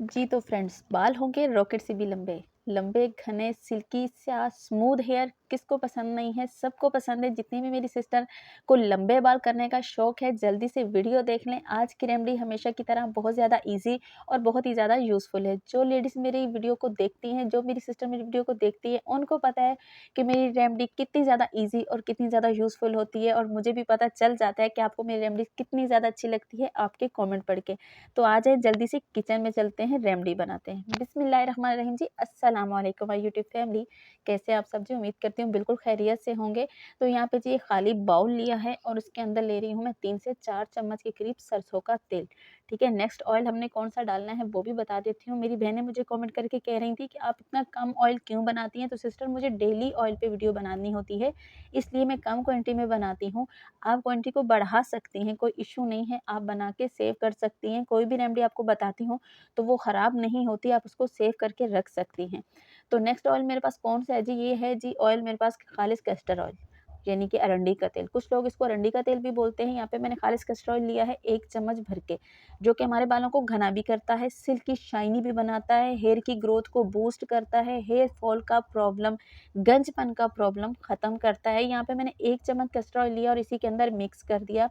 जी तो फ्रेंड्स, बाल होंगे रॉकेट से भी लंबे, लंबे, घने, सिल्की सा स्मूथ हेयर किसको पसंद नहीं है, सबको पसंद है। जितनी भी मेरी सिस्टर को लंबे बाल करने का शौक है, जल्दी से वीडियो देख लें। आज की रेमेडी हमेशा की तरह बहुत ज़्यादा इजी और बहुत ही ज़्यादा यूज़फुल है। जो लेडीज़ मेरी वीडियो को देखती हैं, जो मेरी सिस्टर मेरी वीडियो को देखती है, उनको पता है कि मेरी रेमेडी कितनी ज़्यादा ईजी और कितनी ज़्यादा यूज़फुल होती है। और मुझे भी पता चल जाता है कि आपको मेरी रेमेडी कितनी ज़्यादा अच्छी लगती है आपके कॉमेंट पढ़ के। तो आ जाए जल्दी से किचन में चलते हैं, रेमेडी बनाते हैं। बिस्मिल्लाहिर्रहमानिर्रहीम जी, अस्सलाम वालेकुम माय यूट्यूब फैमिली। कैसे आप सब जी? उम्मीद करती हूँ बिल्कुल खैरियत से होंगे। तो यहाँ पे जी एक खाली बाउल लिया है और उसके अंदर ले रही हूँ मैं 3 से 4 चम्मच के करीब सरसों का तेल। ठीक है, नेक्स्ट ऑयल हमने कौन-सा डालना है वो भी बता देती हूँ। मेरी बहनें मुझे कमेंट करके कह रही थी कि आप इतना कम ऑयल क्यों बनाती हैं? तो सिस्टर मुझे डेली ऑयल पे वीडियो बनानी होती है, इसलिए मैं कम क्वांटिटी में बनाती हूँ। आप क्वांटिटी को बढ़ा सकती हैं, कोई इश्यू नहीं है, आप बना के सेव कर सकती हैं। कोई भी रेमेडी आपको बताती हूँ तो वो ख़राब नहीं होती, आप उसको सेव करके रख सकती हैं। तो नेक्स्ट ऑयल मेरे पास कौन-सा है जी? ये है जी ऑयल मेरे पास खालिस कैस्टर ऑयल, यानी कि अरंडी का तेल। कुछ लोग इसको अरंडी का तेल भी बोलते हैं। यहाँ पे मैंने खालिस कैस्टर ऑयल लिया है 1 चम्मच भर के, जो कि हमारे बालों को घना भी करता है, सिल्की शाइनी भी बनाता है, हेयर की ग्रोथ को बूस्ट करता है, हेयर फॉल का प्रॉब्लम, गंजपन का प्रॉब्लम ख़त्म करता है। यहाँ पे मैंने 1 चम्मच कैस्टर ऑयल लिया और इसी के अंदर मिक्स कर दिया।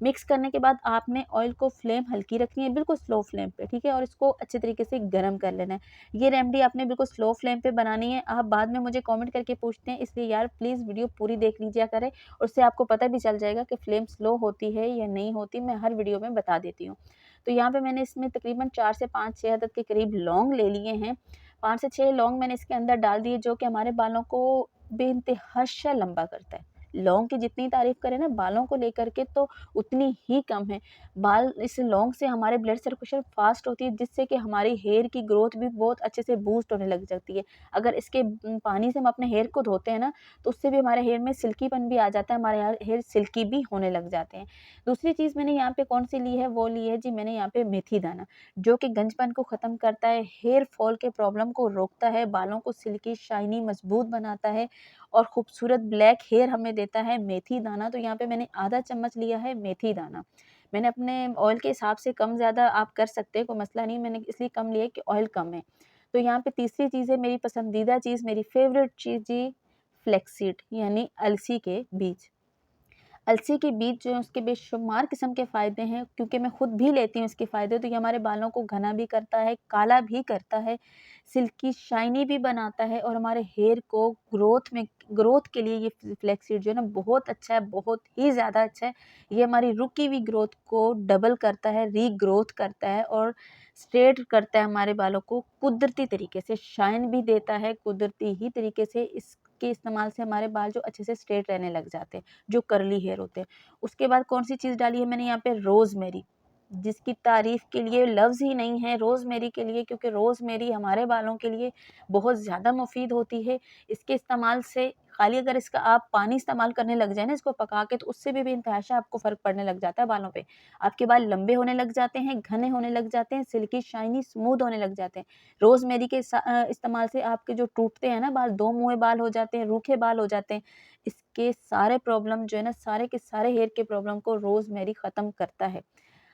मिक्स करने के बाद आपने ऑयल को फ्लेम हल्की रखनी है, बिल्कुल स्लो फ्लेम पे, ठीक है? और इसको अच्छे तरीके से गरम कर लेना है। ये रेमेडी आपने बिल्कुल स्लो फ्लेम पे बनानी है। आप बाद में मुझे कमेंट करके पूछते हैं, इसलिए यार प्लीज़ वीडियो पूरी देख लीजिए करें, उससे आपको पता भी चल जाएगा कि फ्लेम स्लो होती है या नहीं होती। मैं हर वीडियो में बता देती हूँ। तो यहाँ पे मैंने इसमें तकरीबन 4 से 5-6 अदद के करीब लौंग ले लिए हैं। 5 से 6 लौंग मैंने इसके अंदर डाल दिए, जो कि हमारे बालों को बेइंतहाशा लंबा करता है। लौंग की जितनी तारीफ़ करें ना बालों को लेकर के, तो उतनी ही कम है। बाल इस लौंग से हमारे ब्लड सर्कुलेशन फ़ास्ट होती है, जिससे कि हमारी हेयर की ग्रोथ भी बहुत अच्छे से बूस्ट होने लग जाती है। अगर इसके पानी से हम अपने हेयर को धोते हैं ना, तो उससे भी हमारे हेयर में सिल्कीपन भी आ जाता है, हमारे हेयर सिल्की भी होने लग जाते हैं। दूसरी चीज़ मैंने यहाँ पे कौन-सी ली है, वो ली है जी मैंने यहाँ पे मेथी दाना, जो कि गंजपन को ख़त्म करता है, हेयर फॉल के प्रॉब्लम को रोकता है, बालों को सिल्की, शाइनी, मज़बूत बनाता है और खूबसूरत ब्लैक हेयर हमें देता है मेथी दाना। तो यहाँ पे मैंने आधा चम्मच लिया है मेथी दाना। मैंने अपने ऑयल के हिसाब से कम-ज़्यादा आप कर सकते हैं, कोई मसला नहीं, मैंने इसलिए कम लिया है कि ऑयल कम है। तो यहाँ पे तीसरी चीज़ है मेरी पसंदीदा चीज़, मेरी फ़ेवरेट चीज़ जी, फ्लैक्ससीड यानी अलसी के बीज। अलसी के बीज जो हैं उसके बेशुमार किस्म के फ़ायदे हैं, क्योंकि मैं खुद भी लेती हूँ इसके फ़ायदे। तो ये हमारे बालों को घना भी करता है, काला भी करता है, सिल्की शाइनी भी बनाता है और हमारे हेयर को ग्रोथ के लिए ये फ्लैक्ससीड जो है ना बहुत अच्छा है, बहुत ही ज़्यादा अच्छा है। ये हमारी रुकी हुई ग्रोथ को डबल करता है, रीग्रोथ करता है और स्ट्रेट करता है हमारे बालों को कुदरती तरीके से, शाइन भी देता है कुदरती ही तरीके से। इसके इस्तेमाल से हमारे बाल जो अच्छे से स्ट्रेट रहने लग जाते हैं, जो कर्ली हेयर होते हैं। उसके बाद कौन-सी चीज़ डाली है मैंने यहाँ पे, रोज़मेरी, जिसकी तारीफ़ के लिए लफ्ज़ ही नहीं है रोज़मेरी के लिए, क्योंकि रोज़मेरी हमारे बालों के लिए बहुत ज़्यादा मुफ़ीद होती है। इसके इस्तेमाल से खाली अगर इसका आप पानी इस्तेमाल करने लग जाएँ ना इसको पका के, तो उससे भी बेइंतहाशा आपको फ़र्क पड़ने लग जाता है बालों पे। आपके बाल लंबे होने लग जाते हैं, घने होने लग जाते हैं, सिल्की, शाइनी, स्मूथ होने लग जाते हैं। रोज़मेरी के इस्तेमाल से आपके जो टूटते हैं ना बाल, 2 मुँहे बाल हो जाते हैं, रूखे बाल हो जाते हैं, इसके सारे प्रॉब्लम जो है ना, सारे के सारे हेयर के प्रॉब्लम को रोज़मेरी ख़त्म करता है।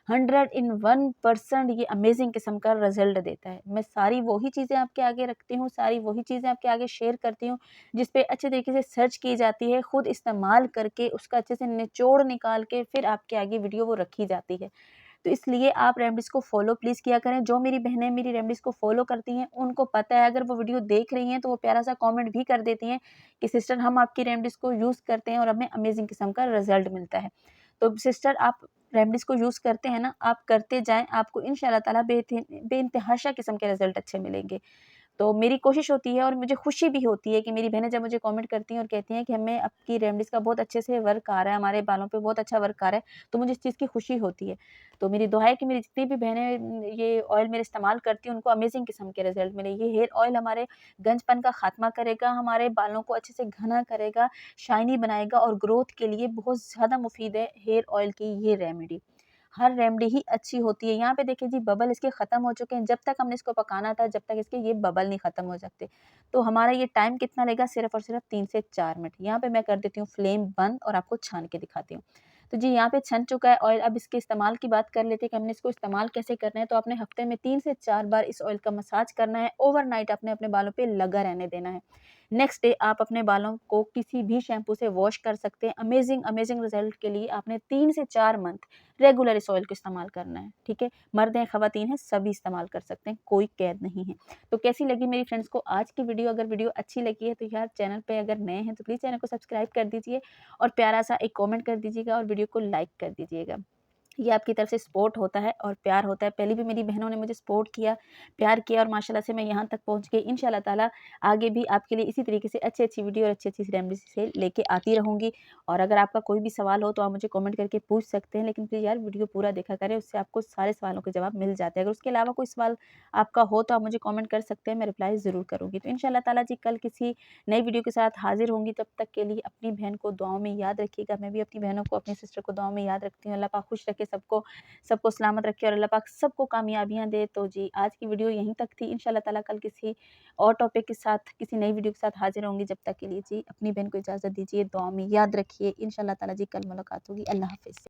100 इन 1% ये अमेज़िंग किस्म का रिज़ल्ट देता है। मैं सारी वही चीज़ें आपके आगे रखती हूँ, सारी वही चीज़ें आपके आगे शेयर करती हूँ, जिस पे अच्छे तरीके से सर्च की जाती है, खुद इस्तेमाल करके उसका अच्छे से निचोड़ निकाल के फिर आपके आगे वीडियो वो रखी जाती है। तो इसलिए आप रेमेडीज़ को फ़ॉलो प्लीज़ किया करें। जो मेरी बहनें मेरी रेमेडीज़ को फ़ॉलो करती हैं, उनको पता है, अगर वो वीडियो देख रही हैं, तो वो प्यारा-सा कमेंट भी कर देती हैं कि सिस्टर हम आपकी रेमेडीज़ को यूज़ करते हैं और हमें अमेज़िंग किस्म का रिज़ल्ट मिलता है। तो सिस्टर आप रेमेडीज़ को यूज़ करते हैं ना, आप करते जाएँ, आपको इंशाअल्लाह ताला बेइंतहाशा किस्म के रिज़ल्ट अच्छे मिलेंगे। तो मेरी कोशिश होती है और मुझे खुशी भी होती है कि मेरी बहनें जब मुझे कमेंट करती हैं और कहती हैं कि हमें आपकी रेमेडीज़ का बहुत अच्छे से वर्क आ रहा है, हमारे बालों पे बहुत अच्छा वर्क आ रहा है, तो मुझे इस चीज़ की खुशी होती है। तो मेरी दुआ है कि मेरी जितनी भी बहनें ये ऑयल मेरे इस्तेमाल करती हैं, उनको अमेज़िंग किस्म के रिज़ल्ट मिले। ये हेयर ऑयल हमारे गंजपन का खात्मा करेगा, हमारे बालों को अच्छे से घना करेगा, शाइनी बनाएगा और ग्रोथ के लिए बहुत ज़्यादा मुफ़ीद है हेयर ऑयल की ये रेमेडी। हर रेमेडी ही अच्छी होती है। यहाँ पे देखिए जी बबल इसके ख़त्म हो चुके हैं, जब तक हमने इसको पकाना था, जब तक इसके ये बबल नहीं ख़त्म हो सकते। तो हमारा ये टाइम कितना लेगा, सिर्फ़ और सिर्फ़ 3 से 4 मिनट। यहाँ पे मैं कर देती हूँ फ्लेम बंद और आपको छान के दिखाती हूँ। तो जी यहाँ पे छन चुका है ऑयल। अब इसके इस्तेमाल की बात कर लेते हैं कि हमने इसको इस्तेमाल कैसे करना है। तो आपने हफ्ते में 3 से 4 बार इस ऑयल का मसाज करना है। ओवरनाइट आपने अपने बालों पे लगा रहने देना है। नेक्स्ट डे आप अपने बालों को किसी भी शैम्पू से वॉश कर सकते हैं। अमेजिंग रिजल्ट के लिए आपने 3 से 4 मंथ रेगुलर इस ऑयल को इस्तेमाल करना है, ठीक है? मर्द हैं, ख़वातीन हैं, सभी इस्तेमाल कर सकते हैं, कोई कैद नहीं है। तो कैसी लगी मेरी फ्रेंड्स को आज की वीडियो? अगर वीडियो अच्छी लगी है तो यार चैनल पे अगर नए हैं तो प्लीज़ चैनल को सब्सक्राइब कर दीजिए और प्यारा-सा एक कमेंट कर दीजिएगा और वीडियो को लाइक कर दीजिएगा। ये आपकी तरफ से सपोर्ट होता है और प्यार होता है। पहले भी मेरी बहनों ने मुझे सपोर्ट किया, प्यार किया और माशाल्लाह से मैं यहाँ तक पहुँच गई। इंशाल्लाह ताला आगे भी आपके लिए इसी तरीके से अच्छी-अच्छी वीडियो और अच्छी-अच्छी रेमेडीज़ से लेके आती रहूँगी। और अगर आपका कोई भी सवाल हो तो आप मुझे कमेंट करके पूछ सकते हैं, लेकिन प्लीज़ यार वीडियो पूरा देखा करें, उससे आपको सारे सवालों के जवाब मिल जाते हैं। अगर उसके अलावा कोई सवाल आपका हो तो आप मुझे कमेंट कर सकते हैं, मैं रिप्लाई ज़रूर करूँगी। तो इंशाल्लाह ताला जी कल किसी नई वीडियो के साथ हाज़िर होंगी, तब तक के लिए अपनी बहन को दुआओं में याद रखिएगा। मैं भी अपनी बहनों को, अपनी सिस्टर को दुआओं में याद रखती हूँ। अल्लाह पाक खुश रखे सबको, सबको सलामत रखे और अल्लाह पाक सबको कामयाबियाँ दे। तो जी आज की वीडियो यहीं तक थी। इंशाल्लाह ताला कल किसी और टॉपिक के साथ, किसी नई वीडियो के साथ हाज़िर होंगी। जब तक के लिए जी अपनी बहन को इजाज़त दीजिए, दुआ में याद रखिए। इंशाल्लाह ताला जी कल मुलाकात होगी। अल्लाह हाफ़िज़।